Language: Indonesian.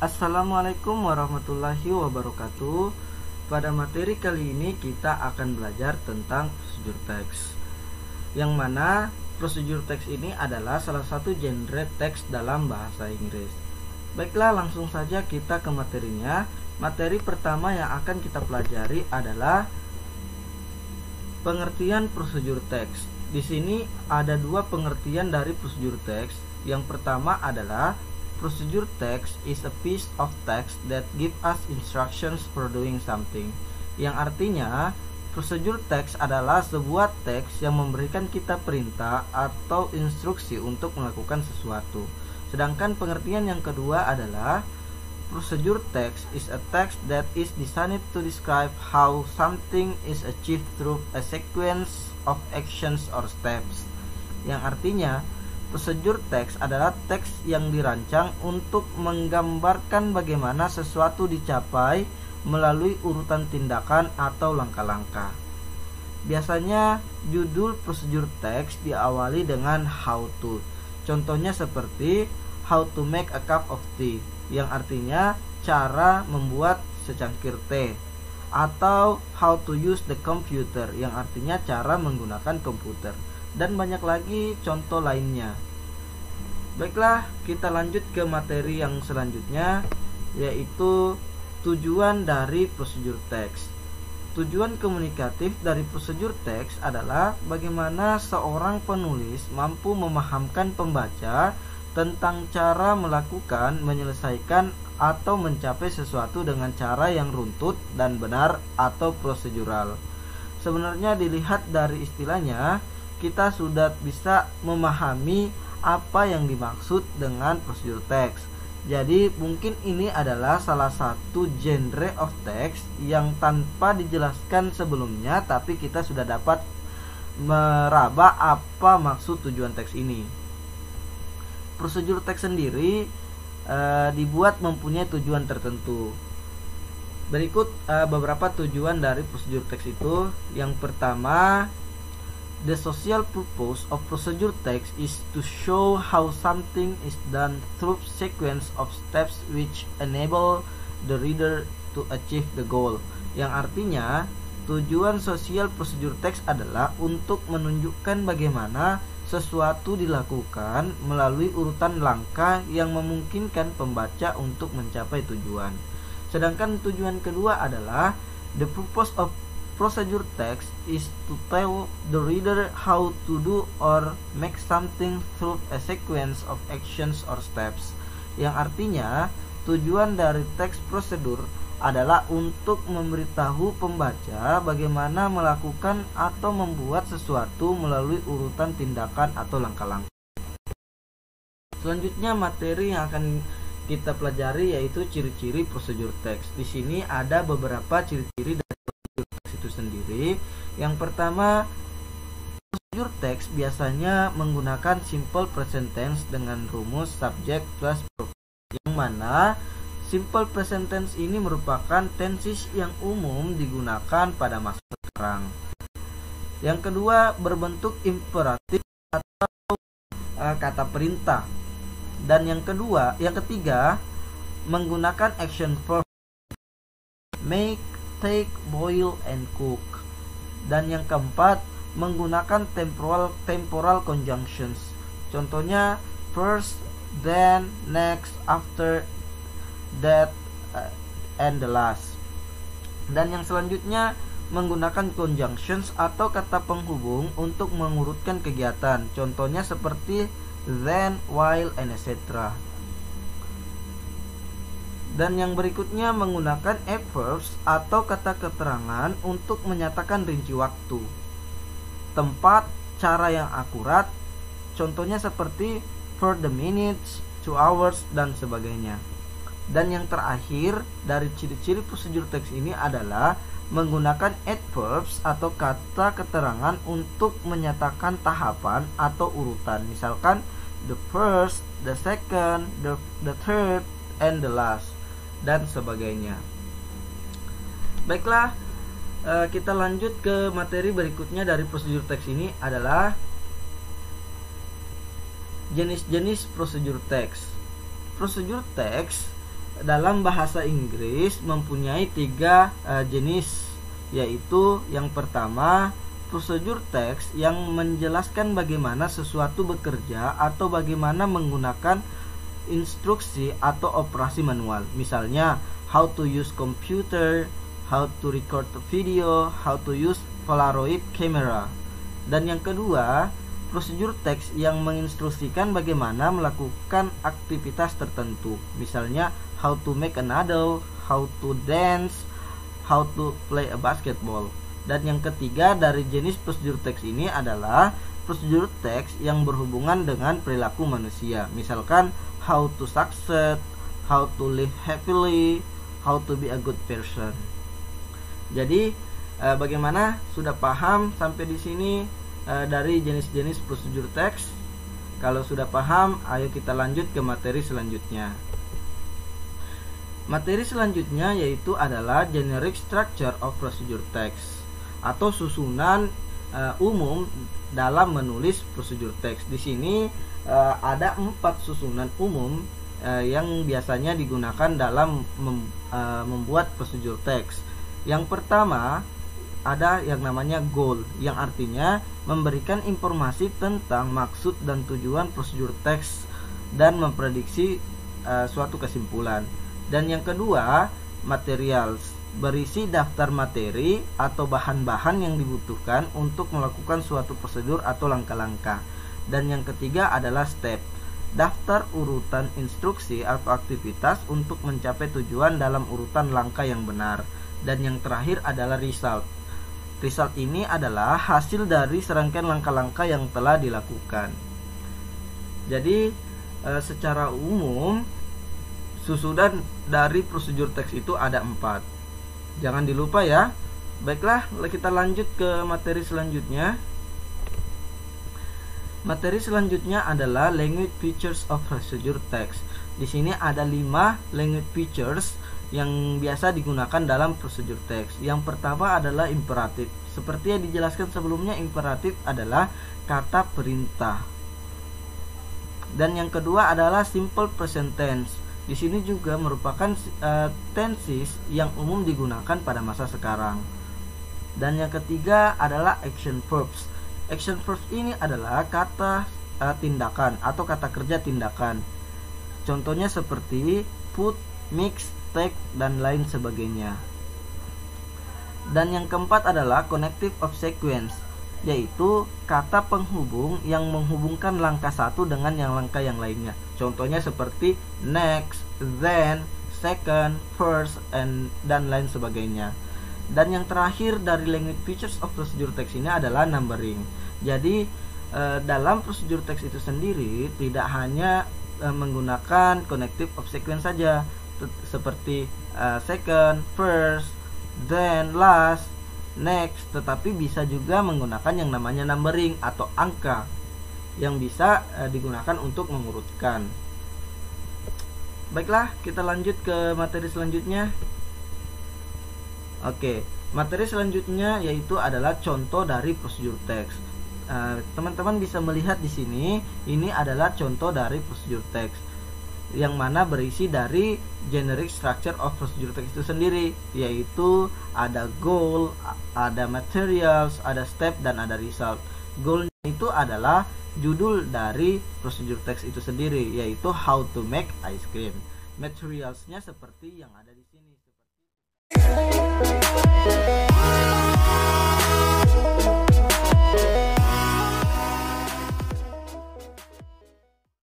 Assalamualaikum warahmatullahi wabarakatuh. Pada materi kali ini kita akan belajar tentang prosedur teks, yang mana prosedur teks ini adalah salah satu genre teks dalam bahasa Inggris. Baiklah, langsung saja kita ke materinya. Materi pertama yang akan kita pelajari adalah pengertian prosedur teks. Di sini ada dua pengertian dari prosedur teks. Yang pertama adalah procedure text is a piece of text that give us instructions for doing something. Yang artinya, procedure text adalah sebuah teks yang memberikan kita perintah atau instruksi untuk melakukan sesuatu. Sedangkan pengertian yang kedua adalah procedure text is a text that is designed to describe how something is achieved through a sequence of actions or steps. Yang artinya, prosedur teks adalah teks yang dirancang untuk menggambarkan bagaimana sesuatu dicapai melalui urutan tindakan atau langkah-langkah. Biasanya judul prosedur teks diawali dengan how to. Contohnya seperti how to make a cup of tea, yang artinya cara membuat secangkir teh, atau how to use the computer, yang artinya cara menggunakan komputer, dan banyak lagi contoh lainnya. Baiklah, kita lanjut ke materi yang selanjutnya, yaitu tujuan dari prosedur teks. Tujuan komunikatif dari prosedur teks adalah bagaimana seorang penulis mampu memahamkan pembaca tentang cara melakukan, menyelesaikan, atau mencapai sesuatu dengan cara yang runtut dan benar atau prosedural. Sebenarnya dilihat dari istilahnya, kita sudah bisa memahami apa yang dimaksud dengan prosedur teks. Jadi mungkin ini adalah salah satu genre of text yang tanpa dijelaskan sebelumnya, tapi kita sudah dapat meraba apa maksud tujuan teks ini. Prosedur teks sendiri dibuat mempunyai tujuan tertentu. Berikut beberapa tujuan dari prosedur teks itu. Yang pertama, the social purpose of procedure text is to show how something is done through sequence of steps which enable the reader to achieve the goal. Yang artinya, tujuan sosial prosedur text adalah untuk menunjukkan bagaimana sesuatu dilakukan melalui urutan langkah yang memungkinkan pembaca untuk mencapai tujuan. Sedangkan tujuan kedua adalah the purpose of procedure text is to tell the reader how to do or make something through a sequence of actions or steps. Yang artinya, tujuan dari teks prosedur adalah untuk memberitahu pembaca bagaimana melakukan atau membuat sesuatu melalui urutan tindakan atau langkah-langkah. Selanjutnya, materi yang akan kita pelajari yaitu ciri-ciri prosedur teks. Di sini ada beberapa ciri-ciri dari itu sendiri. Yang pertama, prosedur teks biasanya menggunakan simple present tense dengan rumus subject plus verb, yang mana simple present tense ini merupakan tenses yang umum digunakan pada masa sekarang. Yang kedua, berbentuk imperatif atau kata perintah. Dan yang ketiga, menggunakan action verb make, take, boil, and cook. Dan yang keempat, menggunakan temporal conjunctions. Contohnya first, then, next, after, that, and the last. Dan yang selanjutnya, menggunakan conjunctions atau kata penghubung untuk mengurutkan kegiatan. Contohnya seperti then, while, and etc. Dan yang berikutnya, menggunakan adverbs atau kata keterangan untuk menyatakan rinci waktu, tempat, cara yang akurat. Contohnya seperti for the minutes, 2 hours, dan sebagainya. Dan yang terakhir dari ciri-ciri prosedur teks ini adalah menggunakan adverbs atau kata keterangan untuk menyatakan tahapan atau urutan. Misalkan the first, the second, the third, and the last, dan sebagainya. Baiklah, kita lanjut ke materi berikutnya dari prosedur teks ini adalah jenis-jenis prosedur teks. Prosedur teks dalam bahasa Inggris mempunyai tiga jenis, yaitu yang pertama procedure text yang menjelaskan bagaimana sesuatu bekerja atau bagaimana menggunakan instruksi atau operasi manual. Misalnya, how to use computer, how to record video, how to use Polaroid camera. Dan yang kedua, procedure text yang menginstruksikan bagaimana melakukan aktivitas tertentu. Misalnya, how to make a noodle, how to dance, how to play a basketball. Dan yang ketiga dari jenis procedure text ini adalah procedure text yang berhubungan dengan perilaku manusia. Misalkan, how to succeed, how to live happily, how to be a good person. Jadi bagaimana, sudah paham sampai di sini dari jenis-jenis procedure text? Kalau sudah paham, ayo kita lanjut ke materi selanjutnya. Materi selanjutnya yaitu adalah generic structure of procedure text atau susunan umum dalam menulis procedure text. Di sini ada 4 susunan umum yang biasanya digunakan dalam membuat procedure text. Yang pertama ada yang namanya goal, yang artinya memberikan informasi tentang maksud dan tujuan procedure text dan memprediksi suatu kesimpulan. Dan yang kedua, materials, berisi daftar materi atau bahan-bahan yang dibutuhkan untuk melakukan suatu prosedur atau langkah-langkah. Dan yang ketiga adalah step, daftar urutan instruksi atau aktivitas untuk mencapai tujuan dalam urutan langkah yang benar. Dan yang terakhir adalah result. Result ini adalah hasil dari serangkaian langkah-langkah yang telah dilakukan. Jadi secara umum susunan dari procedure text itu ada 4. Jangan dilupa ya. Baiklah, kita lanjut ke materi selanjutnya. Materi selanjutnya adalah language features of procedure text. Di sini ada 5 language features yang biasa digunakan dalam procedure text. Yang pertama adalah imperatif. Seperti yang dijelaskan sebelumnya, imperatif adalah kata perintah. Dan yang kedua adalah simple present tense. Di sini juga merupakan tenses yang umum digunakan pada masa sekarang. Dan yang ketiga adalah action verbs. Action verbs ini adalah kata tindakan atau kata kerja tindakan. Contohnya seperti put, mix, take, dan lain sebagainya. Dan yang keempat adalah connective of sequence, yaitu kata penghubung yang menghubungkan langkah satu dengan langkah yang lainnya. Contohnya seperti next, then, second, first, dan lain sebagainya. Dan yang terakhir dari language features of procedure text ini adalah numbering. Jadi dalam procedure text itu sendiri tidak hanya menggunakan connective of sequence saja, seperti second, first, then, last, next, tetapi bisa juga menggunakan yang namanya numbering atau angka yang bisa digunakan untuk mengurutkan. Baiklah, kita lanjut ke materi selanjutnya. Oke, materi selanjutnya yaitu adalah contoh dari procedure text. Teman-teman bisa melihat di sini, ini adalah contoh dari procedure text yang mana berisi dari generic structure of procedure text itu sendiri, yaitu ada goal, ada materials, ada step, dan ada result. Goal itu adalah judul dari procedure text itu sendiri, yaitu how to make ice cream. Materialsnya seperti yang ada di sini.